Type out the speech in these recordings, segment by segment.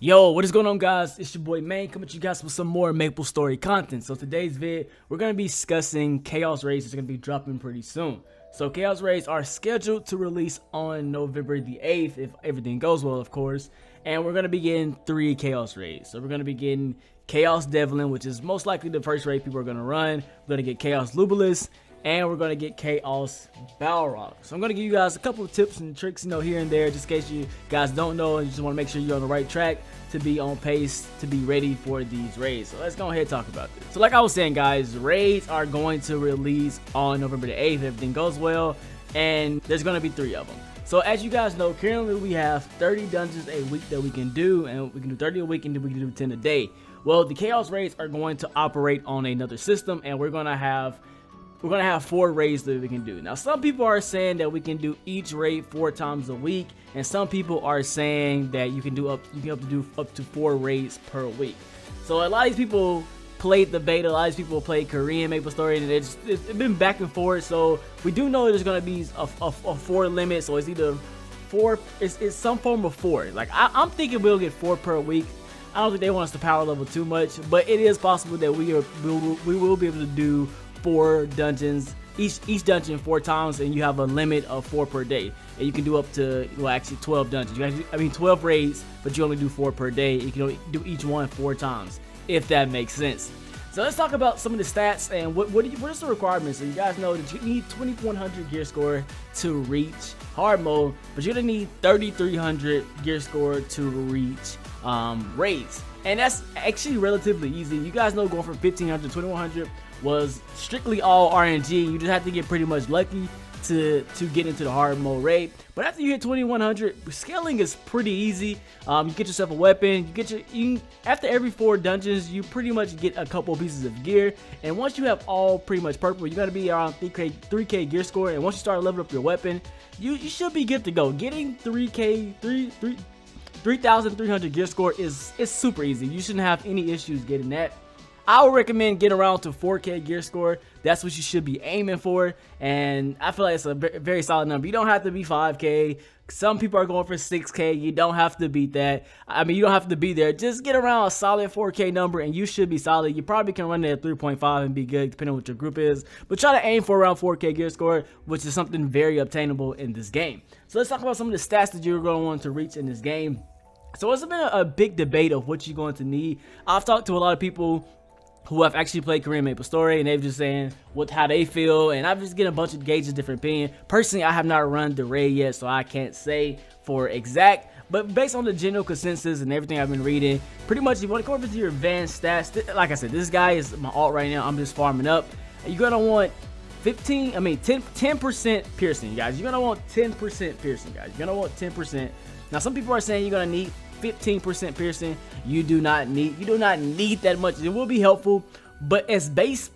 Yo, what is going on, guys? It's your boy Main coming to you guys with some more MapleStory content. So today's vid, we're going to be discussing Chaos Raids that's going to be dropping pretty soon. So Chaos Raids are scheduled to release on November the 8th, if everything goes well, of course. And we're going to be getting 3 Chaos Raids. So we're going to be getting Chaos Devlin, which is most likely the first raid people are going to run. We're going to get Chaos Lubalus, and we're going to get Chaos Balrog. So I'm going to give you guys a couple of tips and tricks, here and there, just in case you guys don't know and you just want to make sure you're on the right track to be on pace to be ready for these raids. So let's go ahead and talk about this. So like I was saying, guys, raids are going to release on November the 8th if everything goes well, and there's going to be 3 of them. So as you guys know, currently we have 30 dungeons a week that we can do, and we can do 30 a week and we can do 10 a day. Well, the Chaos Raids are going to operate on another system, and we're going to have 4 raids that we can do. Now, some people are saying that we can do each raid 4 times a week, and some people are saying that you can do up to 4 raids per week. So a lot of these people played the beta, a lot of these people play Korean MapleStory, and it's been back and forth. So we do know there's gonna be a 4 limit. So it's either 4, it's some form of 4. Like I'm thinking we'll get 4 per week. I don't think they want us to power level too much, but it is possible that we will be able to do 4 dungeons, each dungeon 4 times, and you have a limit of 4 per day, and you can do up to, well, actually 12 dungeons. 12 raids, but you only do 4 per day. You can only do each one 4 times, if that makes sense. So let's talk about some of the stats and what is the requirements. So you guys know that you need 2100 gear score to reach hard mode, but you're gonna need 3300 gear score to reach raids, and that's actually relatively easy. You guys know going from 1500 to 2100 was strictly all RNG. You just have to get pretty much lucky to get into the hard mode raid. But after you hit 2100, scaling is pretty easy. You get yourself a weapon. After every 4 dungeons, you pretty much get a couple pieces of gear. And once you have all pretty much purple, you're gonna be around 3k gear score. And once you start leveling up your weapon, you should be good to go. Getting 3,300 gear score is super easy. You shouldn't have any issues getting that. I would recommend getting around to 4k gear score. That's what you should be aiming for, and I feel like it's a very solid number. You don't have to be 5k. Some people are going for 6k. You don't have to beat that. I mean, you don't have to be there. Just get around a solid 4k number, and you should be solid. You probably can run it at 3.5 and be good, depending on what your group is. But try to aim for around 4k gear score, which is something very obtainable in this game. So let's talk about some of the stats that you're going to want to reach in this game. So it's been a big debate of what you're going to need. I've talked to a lot of people who have actually played Korean MapleStory, and they've just saying how they feel, and I've just getting a bunch of gauges, different opinion. Personally, I have not run the raid yet, so I can't say for exact, but based on the general consensus and everything I've been reading, pretty much you want to go over to your advanced stats. Like I said, this guy is my alt right now. I'm just farming up. You're gonna want 10% piercing, guys. You're gonna want 10% piercing, guys. You're gonna want 10%. Now, some people are saying you're gonna need 15% piercing. You do not need that much. It will be helpful, but as base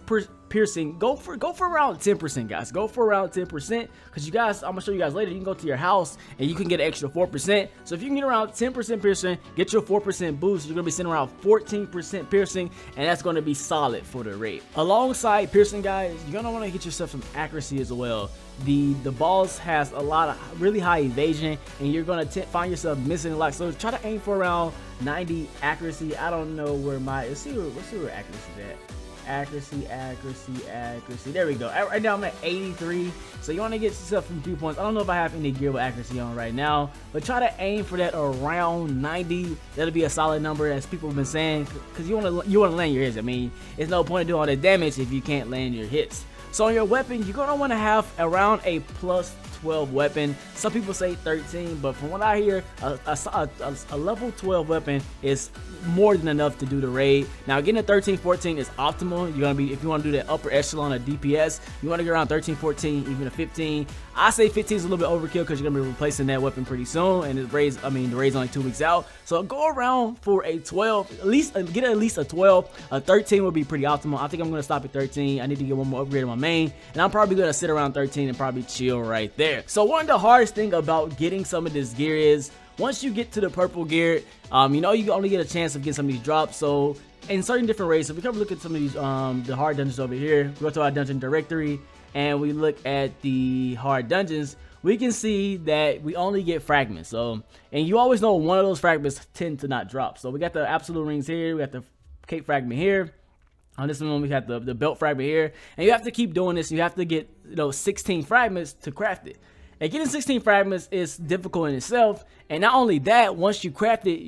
piercing, go for around 10%, guys. Go for around 10%, because you guys, I'm gonna show you guys later, you can go to your house and you can get an extra 4%. So if you can get around 10% piercing, get your 4% boost, you're gonna be sitting around 14% piercing, and that's gonna be solid for the raid. Alongside piercing, guys, you're gonna want to get yourself some accuracy as well. The boss has a lot of really high evasion, and you're gonna find yourself missing a lot. So try to aim for around 90 accuracy. I don't know where let's see where accuracy is at. Accuracy. There we go. Right now I'm at 83. So you want to get yourself some 3 points. I don't know if I have any gear with accuracy on right now, but try to aim for that around 90. That'll be a solid number, as people have been saying, because you want to land your hits. I mean, there's no point in doing all the damage if you can't land your hits. So on your weapon, you're gonna want to have around a plus 12 weapon. Some people say 13, but from what I hear, a level 12 weapon is more than enough to do the raid. Now, getting a 13, 14 is optimal. You're gonna be, if you want to do that upper echelon of DPS, you want to get around 13, 14, even a 15. I say 15 is a little bit overkill, because you're gonna be replacing that weapon pretty soon, and the raid's only 2 weeks out. So go around for a 12, get at least a 12. A 13 would be pretty optimal. I think I'm gonna stop at 13. I need to get one more upgrade on my main, and I'm probably gonna sit around 13 and probably chill right there. So one of the hardest thing about getting some of this gear is, once you get to the purple gear, you only get a chance of getting some of these drops. So in certain different raids, if we come look at some of these the hard dungeons over here, we go to our dungeon directory and we look at the hard dungeons, we can see that we only get fragments. So, and you always know one of those fragments tend to not drop. So we got the absolute rings here, we got the cape fragment here. On this one, we got the belt fragment here, and you have to keep doing this. You have to get 16 fragments to craft it. And getting 16 fragments is difficult in itself. And not only that, once you craft it,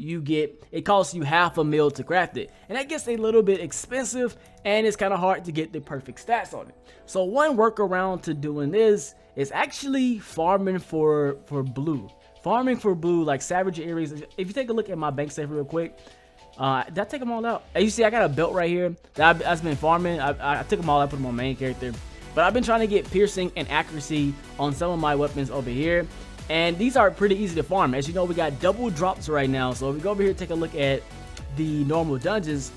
it costs you $500,000 to craft it. And that gets a little bit expensive, and it's kind of hard to get the perfect stats on it. So one workaround to doing this is actually farming for blue. Farming for blue, like Savage Earrings. If you take a look at my bank safe real quick, did I take them all out? As you see, I got a belt right here that I've been farming. I took them all out, put them on main character. But I've been trying to get piercing and accuracy on some of my weapons over here. And these are pretty easy to farm. As you know, we got double drops right now. So if we go over here and take a look at the normal dungeons,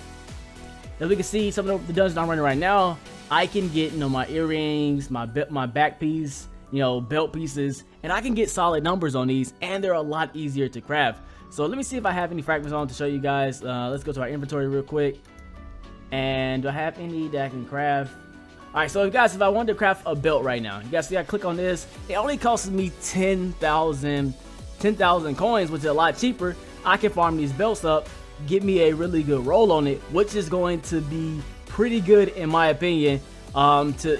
as we can see some of the dungeons I'm running right now, I can get my earrings, my back piece, belt pieces, and I can get solid numbers on these, and they're a lot easier to craft. So let me see if I have any fragments on to show you guys. Let's go to our inventory real quick. And do I have any that I can craft? Alright, so guys, if I wanted to craft a belt right now, you guys see I click on this, it only costs me 10,000 coins, which is a lot cheaper. I can farm these belts up, get me a really good roll on it, which is going to be pretty good in my opinion, to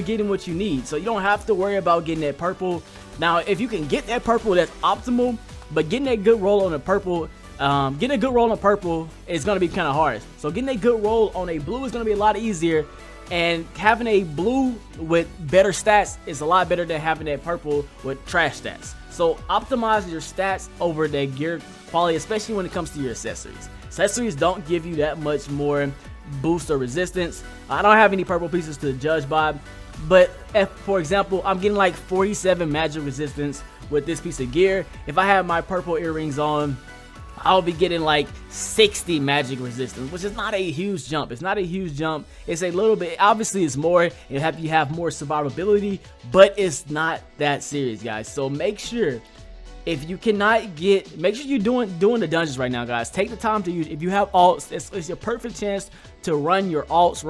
getting what you need. So you don't have to worry about getting that purple. Now, if you can get that purple, that's optimal, but getting that good roll on the purple, is going to be kind of hard. So getting a good roll on a blue is going to be a lot easier. And having a blue with better stats is a lot better than having that purple with trash stats. So optimize your stats over the gear quality, especially when it comes to your accessories. Accessories don't give you that much more boost or resistance. I don't have any purple pieces to judge by, but if, for example, I'm getting like 47 magic resistance with this piece of gear. If I have my purple earrings on, I'll be getting like 60 magic resistance, which is not a huge jump. It's not a huge jump. It's a little bit, obviously it's more, you have more survivability, but it's not that serious, guys. So make sure, if you cannot get, make sure you're doing the dungeons right now, guys. Take the time to use, if you have alts, it's your perfect chance to run your alts,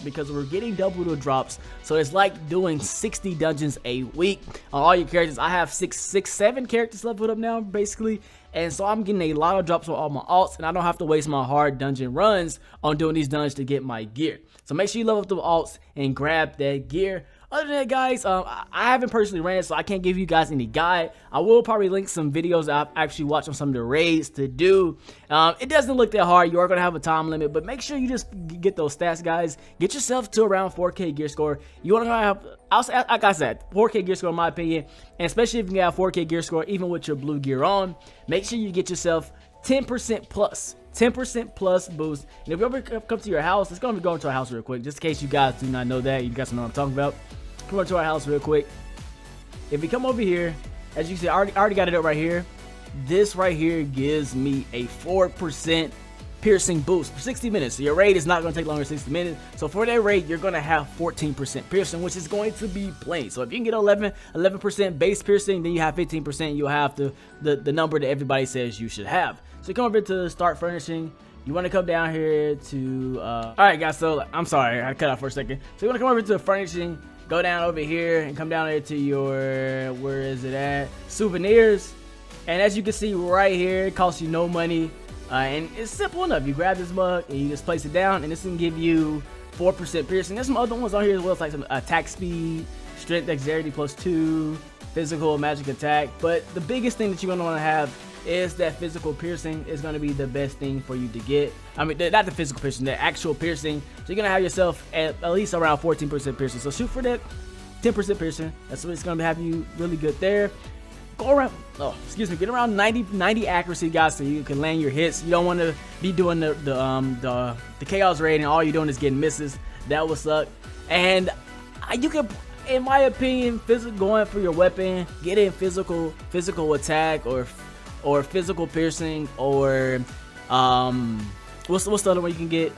because we're getting double the drops. So it's like doing 60 dungeons a week on all your characters. I have 7 characters leveled up now, basically. And so I'm getting a lot of drops on all my alts, and I don't have to waste my hard dungeon runs on doing these dungeons to get my gear. So make sure you level up the alts and grab that gear. Other than that, guys, I haven't personally ran it, so I can't give you guys any guide. I will probably link some videos I've actually watched on some of the raids to do. It doesn't look that hard. You are going to have a time limit, but make sure you just get those stats, guys. Get yourself to around 4K gear score. You want to have, like I said, 4K gear score in my opinion, and especially if you have 4K gear score, even with your blue gear on, make sure you get yourself 10% plus. 10% plus boost. And if we ever come to your house, let's go into our house real quick, just in case you guys do not know that. You guys know what I'm talking about. Come over to our house real quick. If we come over here, as you can see, I already got it up right here. This right here gives me a 4% piercing boost for 60 minutes. So your raid is not going to take longer than 60 minutes. So for that raid, you're going to have 14% piercing, which is going to be plain. So if you can get 11% base piercing, then you have 15%. You'll have the number that everybody says you should have. So you come over to start furnishing. You want to come down here to, alright guys, so I'm sorry, I cut out for a second. So you want to come over to furnishing, go down over here and come down there to your, where is it at? Souvenirs. And as you can see right here, it costs you no money. And it's simple enough. You grab this mug and you just place it down, and this can give you 4% piercing. There's some other ones on here as well. It's like some attack speed, strength, dexterity +2, physical, magic attack. But the biggest thing that you're going to want to have is that physical piercing is going to be the best thing for you to get. I mean, not the physical piercing, the actual piercing. So you're going to have yourself at least around 14% piercing. So shoot for that 10% piercing. That's what it's going to have you really good there. Go around, get around 90 accuracy, guys, so you can land your hits. You don't want to be doing the chaos raid and all you're doing is getting misses. That would suck. And you can, in my opinion, going for your weapon, getting physical attack or physical piercing, or what's the other one you can get?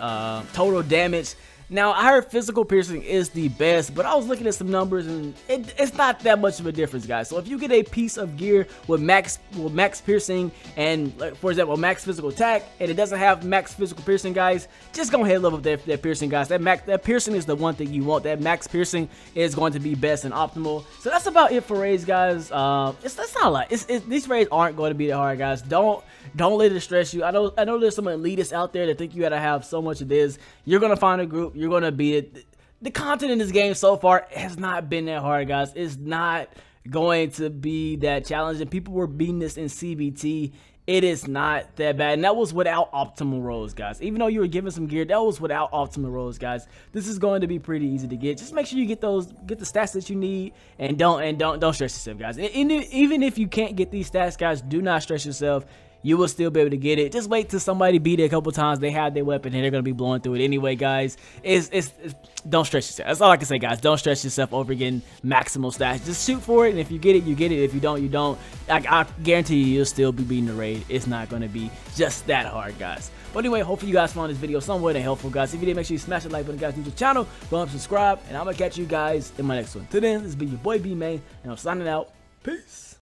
Total damage. Now, I heard physical piercing is the best, but I was looking at some numbers and it's not that much of a difference, guys. So if you get a piece of gear with max piercing and, like, for example, max physical attack, and it doesn't have max physical piercing, guys, just go ahead and level up that piercing, guys. That piercing is the one thing you want. That max piercing is going to be best and optimal. So that's about it for raids, guys. That's not a lot. These raids aren't going to be that hard, guys. Don't let it stress you. I know there's some elitists out there that think you gotta have so much of this. You're gonna find a group. You're gonna beat it. The content in this game so far has not been that hard, guys. It's not going to be that challenging. People were beating this in CBT. It is not that bad, and that was without optimal rolls, guys. Even though you were given some gear, that was without optimal rolls, guys. This is going to be pretty easy to get. Just make sure you get the stats that you need, and don't stress yourself, guys. And even if you can't get these stats, guys, do not stress yourself. You will still be able to get it. Just wait till somebody beat it a couple times. They have their weapon and they're gonna be blowing through it anyway, guys. Don't stress yourself. That's all I can say, guys. Don't stress yourself over getting maximal stats. Just shoot for it, and if you get it, you get it. If you don't, you don't. I guarantee you, you'll still be beating the raid. It's not gonna be just that hard, guys. But anyway, hopefully you guys found this video somewhat helpful, guys. If you did, make sure you smash the like button, guys. New to the channel, go up, subscribe, and I'm gonna catch you guys in my next one. Till then, this has been your boy B-Main, and I'm signing out. Peace.